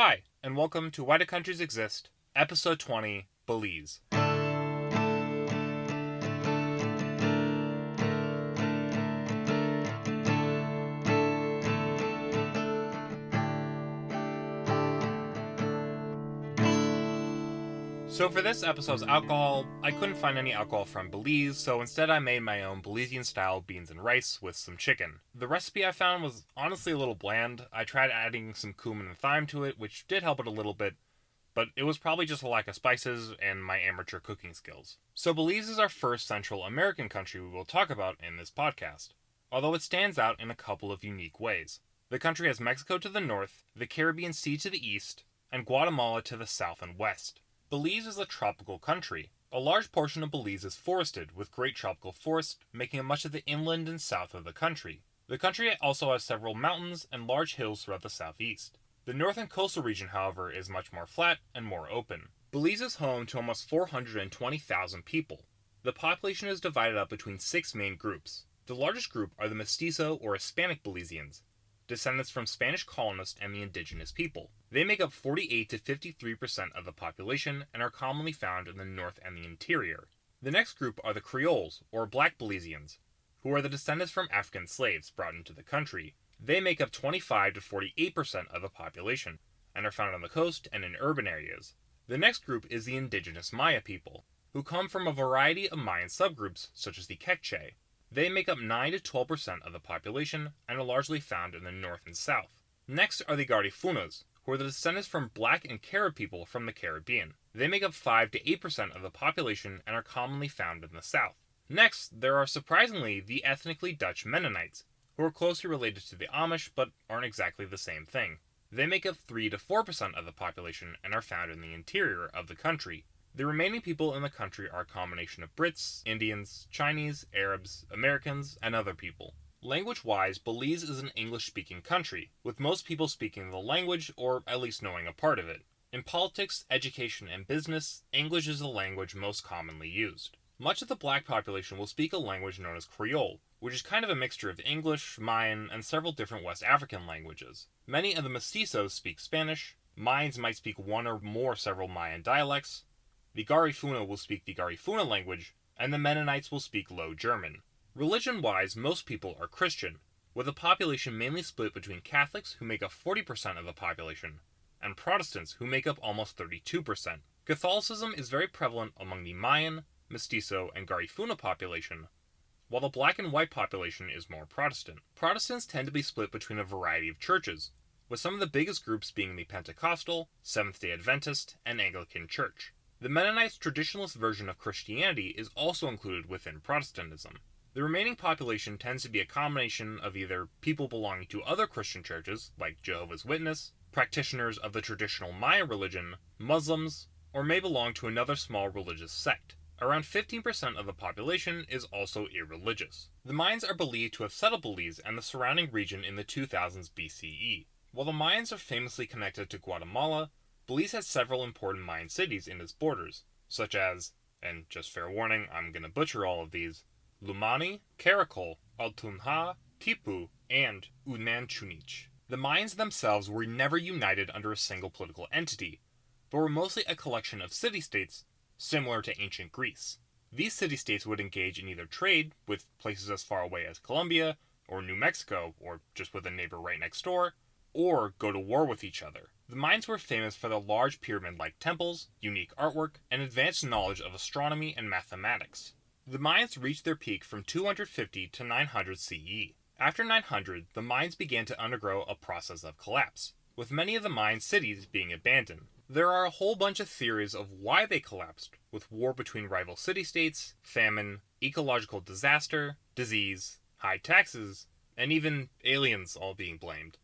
Hi, and welcome to Why Do Countries Exist, Episode 20, Belize. So for this episode's alcohol, I couldn't find any alcohol from Belize, so instead I made my own Belizean-style beans and rice with some chicken. The recipe I found was honestly a little bland. I tried adding some cumin and thyme to it, which did help it a little bit, but it was probably just a lack of spices and my amateur cooking skills. So Belize is our first Central American country we will talk about in this podcast, although it stands out in a couple of unique ways. The country has Mexico to the north, the Caribbean Sea to the east, and Guatemala to the south and west. Belize is a tropical country. A large portion of Belize is forested, with great tropical forests making up much of the inland and south of the country. The country also has several mountains and large hills throughout the southeast. The northern coastal region, however, is much more flat and more open. Belize is home to almost 420,000 people. The population is divided up between 6 main groups. The largest group are the Mestizo or Hispanic Belizeans, descendants from Spanish colonists and the indigenous people. They make up 48 to 53% of the population and are commonly found in the north and the interior. The next group are the Creoles, or Black Belizeans, who are the descendants from African slaves brought into the country. They make up 25 to 48% of the population and are found on the coast and in urban areas. The next group is the indigenous Maya people, who come from a variety of Mayan subgroups such as the Kekche. They make up 9 to 12% of the population and are largely found in the north and south. Next are the Garifunas, who are the descendants from Black and Carib people from the Caribbean. They make up 5 to 8% of the population and are commonly found in the south. Next, there are surprisingly the ethnically Dutch Mennonites, who are closely related to the Amish but aren't exactly the same thing. They make up 3 to 4% of the population and are found in the interior of the country. The remaining people in the country are a combination of Brits, Indians, Chinese, Arabs, Americans, and other people. Language-wise, Belize is an English-speaking country, with most people speaking the language or at least knowing a part of it. In politics, education, and business, English is the language most commonly used. Much of the black population will speak a language known as Creole, which is kind of a mixture of English, Mayan, and several different West African languages. Many of the mestizos speak Spanish, Mayans might speak one or more several Mayan dialects, the Garifuna will speak the Garifuna language, and the Mennonites will speak Low German. Religion-wise, most people are Christian, with the population mainly split between Catholics, who make up 40% of the population, and Protestants, who make up almost 32%. Catholicism is very prevalent among the Mayan, Mestizo, and Garifuna population, while the black and white population is more Protestant. Protestants tend to be split between a variety of churches, with some of the biggest groups being the Pentecostal, Seventh-day Adventist, and Anglican Church. The Mennonites' traditionalist version of Christianity is also included within Protestantism. The remaining population tends to be a combination of either people belonging to other Christian churches, like Jehovah's Witness, practitioners of the traditional Maya religion, Muslims, or may belong to another small religious sect. Around 15% of the population is also irreligious. The Mayans are believed to have settled Belize and the surrounding region in the 2000s BCE. While the Mayans are famously connected to Guatemala, Belize has several important Mayan cities in its borders, such as, and just fair warning, I'm gonna butcher all of these, Lumani, Caracol, Altunja, Tipu, and Unanchunich. The Mayans themselves were never united under a single political entity, but were mostly a collection of city-states similar to ancient Greece. These city-states would engage in either trade with places as far away as Colombia, or New Mexico, or just with a neighbor right next door, or go to war with each other. The Mayans were famous for their large pyramid-like temples, unique artwork, and advanced knowledge of astronomy and mathematics. The Mayans reached their peak from 250 to 900 CE. After 900, the Mayans began to undergo a process of collapse, with many of the Mayan cities being abandoned. There are a whole bunch of theories of why they collapsed, with war between rival city-states, famine, ecological disaster, disease, high taxes, and even aliens all being blamed.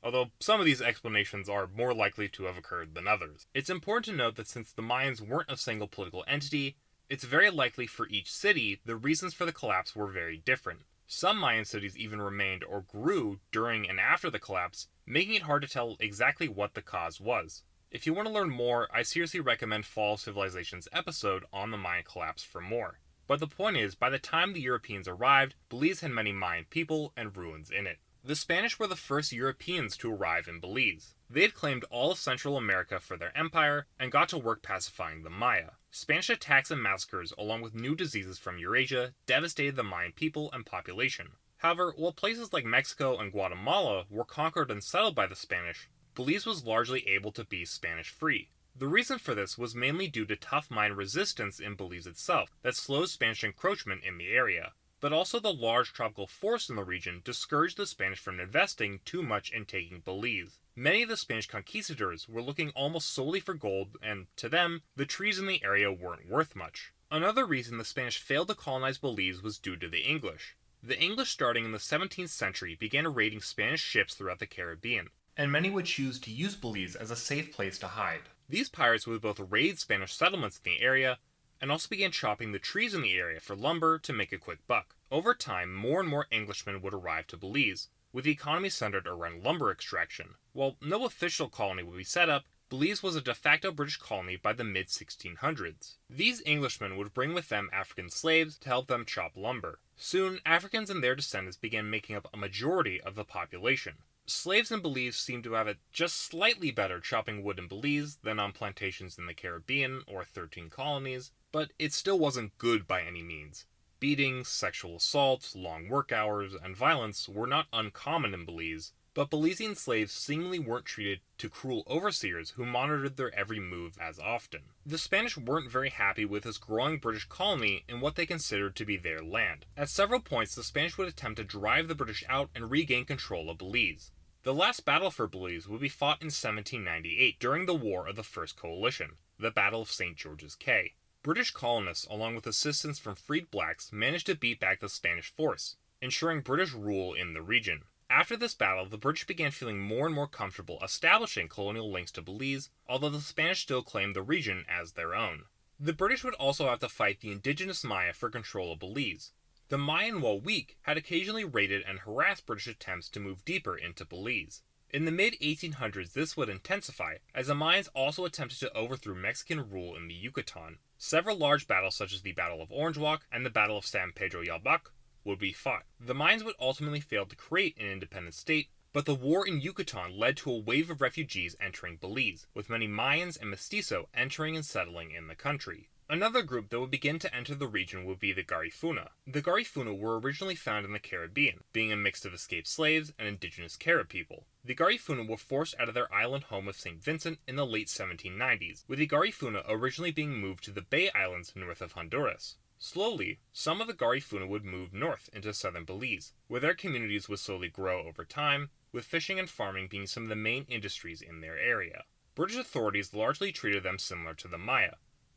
Although some of these explanations are more likely to have occurred than others. It's important to note that since the Mayans weren't a single political entity, it's very likely for each city the reasons for the collapse were very different. Some Mayan cities even remained or grew during and after the collapse, making it hard to tell exactly what the cause was. If you want to learn more, I seriously recommend Fall of Civilization's episode on the Mayan collapse for more. But the point is, by the time the Europeans arrived, Belize had many Mayan people and ruins in it. The Spanish were the first Europeans to arrive in Belize. They had claimed all of Central America for their empire and got to work pacifying the Maya. Spanish attacks and massacres, along with new diseases from Eurasia, devastated the Mayan people and population. However, while places like Mexico and Guatemala were conquered and settled by the Spanish, Belize was largely able to be Spanish-free. The reason for this was mainly due to tough Mayan resistance in Belize itself that slowed Spanish encroachment in the area, but also the large tropical forests in the region discouraged the Spanish from investing too much in taking Belize. Many of the Spanish conquistadors were looking almost solely for gold, and to them, the trees in the area weren't worth much. Another reason the Spanish failed to colonize Belize was due to the English. The English, starting in the 17th century, began raiding Spanish ships throughout the Caribbean, and many would choose to use Belize as a safe place to hide. These pirates would both raid Spanish settlements in the area and also began chopping the trees in the area for lumber to make a quick buck. Over time, more and more Englishmen would arrive to Belize, with the economy centered around lumber extraction. While no official colony would be set up, Belize was a de facto British colony by the mid-1600s. These Englishmen would bring with them African slaves to help them chop lumber. Soon, Africans and their descendants began making up a majority of the population. Slaves in Belize seemed to have it just slightly better chopping wood in Belize than on plantations in the Caribbean or 13 colonies, but it still wasn't good by any means. Beatings, sexual assaults, long work hours, and violence were not uncommon in Belize, but Belizean slaves seemingly weren't treated to cruel overseers who monitored their every move as often. The Spanish weren't very happy with this growing British colony in what they considered to be their land. At several points, the Spanish would attempt to drive the British out and regain control of Belize. The last battle for Belize would be fought in 1798 during the War of the First Coalition, the Battle of St. George's Caye. British colonists, along with assistance from freed blacks, managed to beat back the Spanish force, ensuring British rule in the region. After this battle, the British began feeling more and more comfortable establishing colonial links to Belize, although the Spanish still claimed the region as their own. The British would also have to fight the indigenous Maya for control of Belize. The Mayan, while weak, had occasionally raided and harassed British attempts to move deeper into Belize. In the mid-1800s, this would intensify, as the Mayans also attempted to overthrow Mexican rule in the Yucatan. Several large battles, such as the Battle of Orange Walk and the Battle of San Pedro Yalbac, would be fought. The Mayans would ultimately fail to create an independent state, but the war in Yucatan led to a wave of refugees entering Belize, with many Mayans and Mestizo entering and settling in the country. Another group that would begin to enter the region would be the Garifuna. The Garifuna were originally found in the Caribbean, being a mix of escaped slaves and indigenous Carib people. The Garifuna were forced out of their island home of St. Vincent in the late 1790s, with the Garifuna originally being moved to the Bay Islands north of Honduras. Slowly, some of the Garifuna would move north into southern Belize, where their communities would slowly grow over time, with fishing and farming being some of the main industries in their area. British authorities largely treated them similar to the Maya,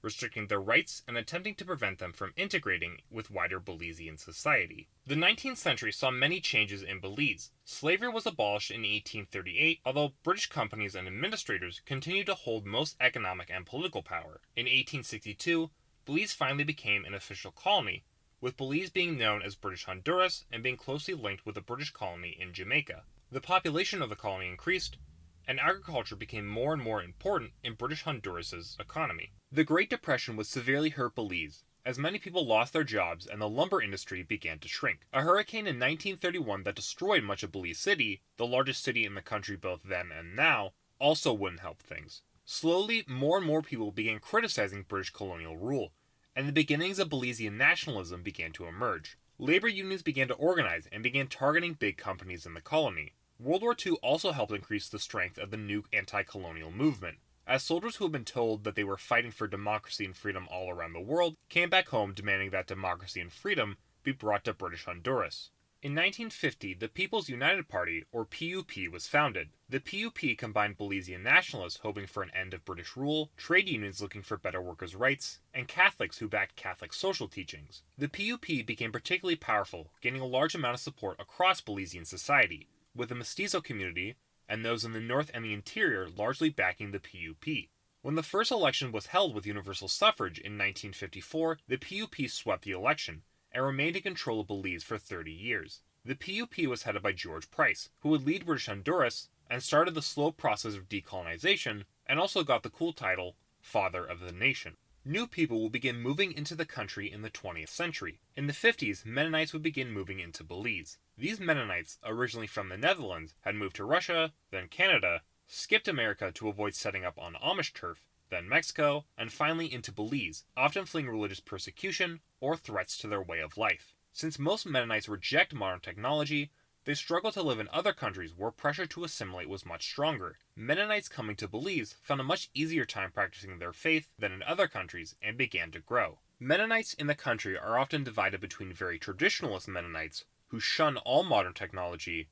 restricting their rights and attempting to prevent them from integrating with wider Belizean society. The 19th century saw many changes in Belize. Slavery was abolished in 1838, although British companies and administrators continued to hold most economic and political power. In 1862, Belize finally became an official colony, with Belize being known as British Honduras and being closely linked with a British colony in Jamaica. The population of the colony increased, and agriculture became more and more important in British Honduras's economy. The Great Depression would severely hurt Belize, as many people lost their jobs and the lumber industry began to shrink. A hurricane in 1931 that destroyed much of Belize City, the largest city in the country both then and now, also wouldn't help things. Slowly, more and more people began criticizing British colonial rule, and the beginnings of Belizean nationalism began to emerge. Labor unions began to organize and began targeting big companies in the colony. World War II also helped increase the strength of the new anti-colonial movement, as soldiers who had been told that they were fighting for democracy and freedom all around the world came back home demanding that democracy and freedom be brought to British Honduras. In 1950, the People's United Party, or PUP, was founded. The PUP combined Belizean nationalists hoping for an end of British rule, trade unions looking for better workers' rights, and Catholics who backed Catholic social teachings. The PUP became particularly powerful, gaining a large amount of support across Belizean society, with the Mestizo community and those in the north and the interior largely backing the PUP. When the first election was held with universal suffrage in 1954, the PUP swept the election and remained in control of Belize for 30 years. The PUP was headed by George Price, who would lead British Honduras and started the slow process of decolonization, and also got the cool title, Father of the Nation. New people will begin moving into the country in the 20th century. In the 50s, Mennonites would begin moving into Belize. These Mennonites, originally from the Netherlands, had moved to Russia, then Canada, skipped America to avoid setting up on Amish turf, then Mexico, and finally into Belize, often fleeing religious persecution or threats to their way of life. Since most Mennonites reject modern technology, they struggle to live in other countries where pressure to assimilate was much stronger. Mennonites coming to Belize found a much easier time practicing their faith than in other countries and began to grow. Mennonites in the country are often divided between very traditionalist Mennonites who shun all modern technology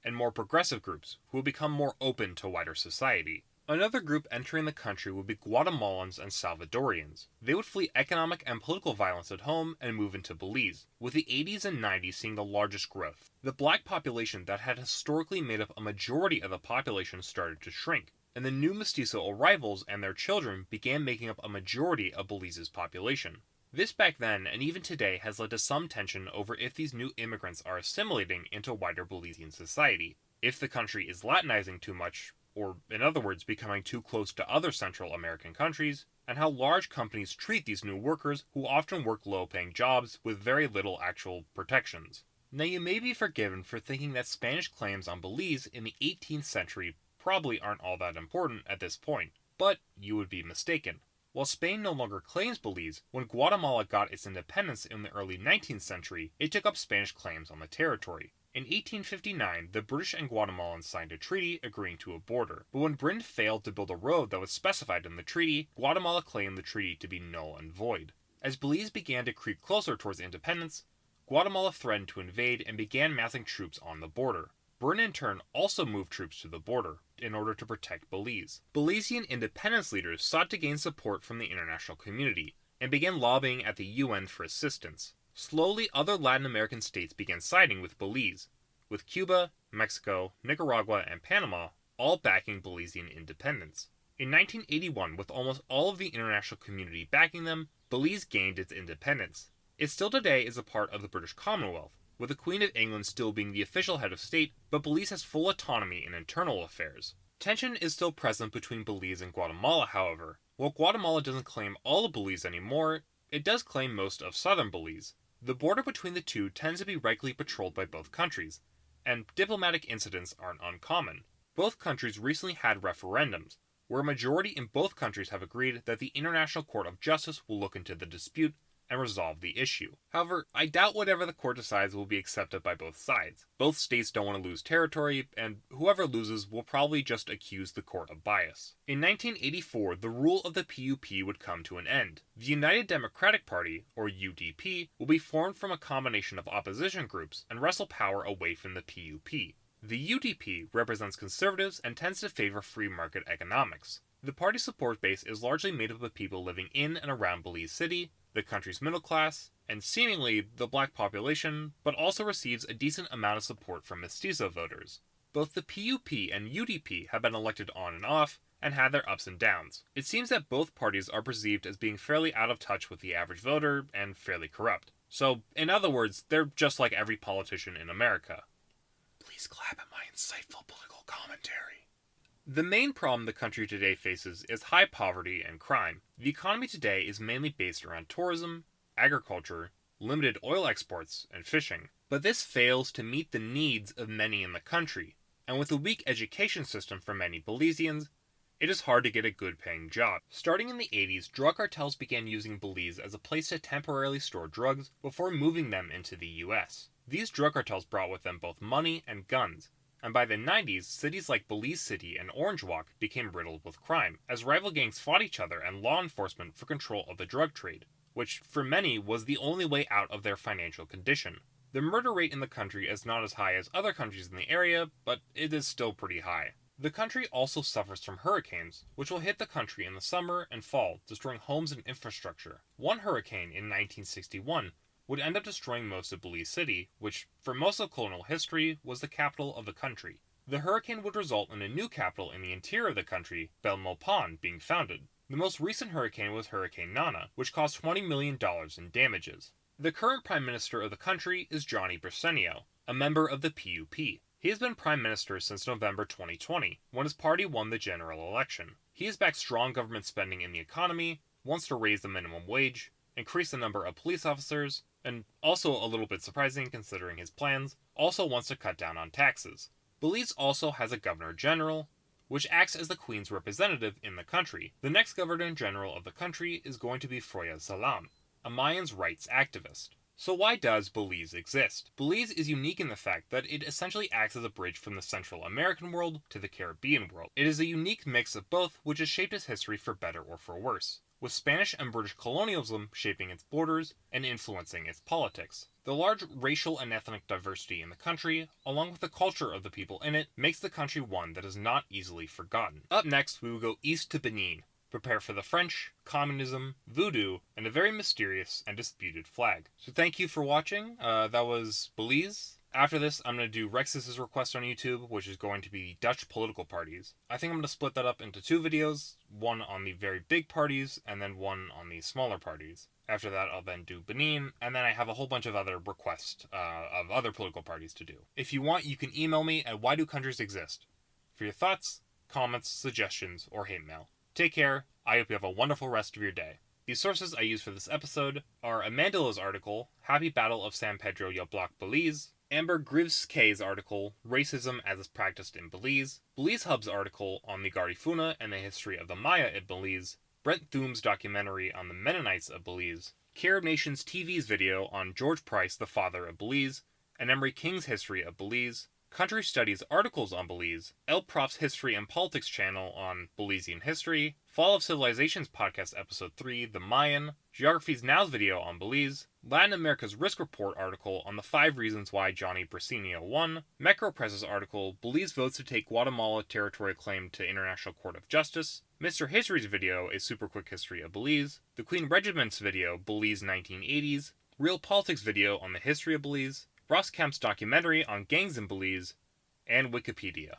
and more progressive groups who will become more open to wider society. Another group entering the country would be Guatemalans and Salvadorians. They would flee economic and political violence at home and move into Belize, with the 80s and 90s seeing the largest growth. The black population that had historically made up a majority of the population started to shrink, and the new mestizo arrivals and their children began making up a majority of Belize's population. This back then and even today has led to some tension over if these new immigrants are assimilating into wider Belizean society, if the country is Latinizing too much, or in other words, becoming too close to other Central American countries, and how large companies treat these new workers who often work low-paying jobs with very little actual protections. Now you may be forgiven for thinking that Spanish claims on Belize in the 18th century probably aren't all that important at this point, but you would be mistaken. While Spain no longer claims Belize, when Guatemala got its independence in the early 19th century, it took up Spanish claims on the territory. In 1859, the British and Guatemalans signed a treaty agreeing to a border, but when Britain failed to build a road that was specified in the treaty, Guatemala claimed the treaty to be null and void. As Belize began to creep closer towards independence, Guatemala threatened to invade and began massing troops on the border. Britain in turn also moved troops to the border in order to protect Belize. Belizean independence leaders sought to gain support from the international community and began lobbying at the UN for assistance. Slowly, other Latin American states began siding with Belize, with Cuba, Mexico, Nicaragua, and Panama all backing Belizean independence. In 1981, with almost all of the international community backing them, Belize gained its independence. It still today is a part of the British Commonwealth, with the Queen of England still being the official head of state, but Belize has full autonomy in internal affairs. Tension is still present between Belize and Guatemala, however. While Guatemala doesn't claim all of Belize anymore, it does claim most of southern Belize. The border between the two tends to be regularly patrolled by both countries, and diplomatic incidents aren't uncommon. Both countries recently had referendums, where a majority in both countries have agreed that the International Court of Justice will look into the dispute and resolve the issue. However, I doubt whatever the court decides will be accepted by both sides. Both states don't want to lose territory, and whoever loses will probably just accuse the court of bias. In 1984, the rule of the PUP would come to an end. The United Democratic Party, or UDP, will be formed from a combination of opposition groups and wrestle power away from the PUP. The UDP represents conservatives and tends to favor free market economics. The party's support base is largely made up of people living in and around Belize City, the country's middle class, and seemingly the black population, but also receives a decent amount of support from mestizo voters. Both the PUP and UDP have been elected on and off, and had their ups and downs. It seems that both parties are perceived as being fairly out of touch with the average voter and fairly corrupt. So, in other words, they're just like every politician in America. Please clap at my insightful political commentary. The main problem the country today faces is high poverty and crime. The economy today is mainly based around tourism, agriculture, limited oil exports, and fishing. But this fails to meet the needs of many in the country, and with a weak education system for many Belizeans, it is hard to get a good-paying job. Starting in the 80s, drug cartels began using Belize as a place to temporarily store drugs before moving them into the US. These drug cartels brought with them both money and guns, and by the 90s, cities like Belize City and Orange Walk became riddled with crime, as rival gangs fought each other and law enforcement for control of the drug trade, which for many was the only way out of their financial condition. The murder rate in the country is not as high as other countries in the area, but it is still pretty high. The country also suffers from hurricanes, which will hit the country in the summer and fall, destroying homes and infrastructure. One hurricane in 1961 would end up destroying most of Belize City, which, for most of colonial history, was the capital of the country. The hurricane would result in a new capital in the interior of the country, Belmopan, being founded. The most recent hurricane was Hurricane Nana, which caused $20 million in damages. The current Prime Minister of the country is Johnny Briceño, a member of the PUP. He has been Prime Minister since November 2020, when his party won the general election. He has backed strong government spending in the economy, wants to raise the minimum wage, increase the number of police officers, and also a little bit surprising considering his plans, also wants to cut down on taxes. Belize also has a Governor General, which acts as the Queen's representative in the country. The next Governor General of the country is going to be Froya Salam, a Mayan's rights activist. So why does Belize exist? Belize is unique in the fact that it essentially acts as a bridge from the Central American world to the Caribbean world. It is a unique mix of both, which has shaped its history for better or for worse, with Spanish and British colonialism shaping its borders and influencing its politics. The large racial and ethnic diversity in the country, along with the culture of the people in it, makes the country one that is not easily forgotten. Up next, we will go east to Benin. Prepare for the French, communism, voodoo, and a very mysterious and disputed flag. So thank you for watching. That was Belize. After this, I'm going to do Rex's request on YouTube, which is going to be Dutch political parties. I think I'm going to split that up into 2 videos, one on the very big parties, and then one on the smaller parties. After that, I'll then do Benin, and then I have a whole bunch of other requests of other political parties to do. If you want, you can email me at whydocountries.exist for your thoughts, comments, suggestions, or hate mail. Take care. I hope you have a wonderful rest of your day. The sources I used for this episode are Amandila's article, Happy Battle of San Pedro y Bloc Belize, Amber Grives-Kay's article, Racism as is Practiced in Belize, Belize Hub's article on the Garifuna and the history of the Maya in Belize, Brent Thume's documentary on the Mennonites of Belize, Carib Nations TV's video on George Price, the father of Belize, and Emery King's history of Belize, Country Studies articles on Belize, El Prof's History and Politics channel on Belizean history, Fall of Civilizations podcast episode 3, The Mayan, Geography's Now's video on Belize, Latin America's Risk Report article on the 5 reasons why Johnny Brasinio won, Mecro Press's article, Belize votes to take Guatemala territorial claim to International Court of Justice, Mr. History's video, A Super Quick History of Belize, The Queen Regiment's video, Belize 1980s, Real Politics video on the history of Belize, Ross Kemp's documentary on gangs in Belize, and Wikipedia.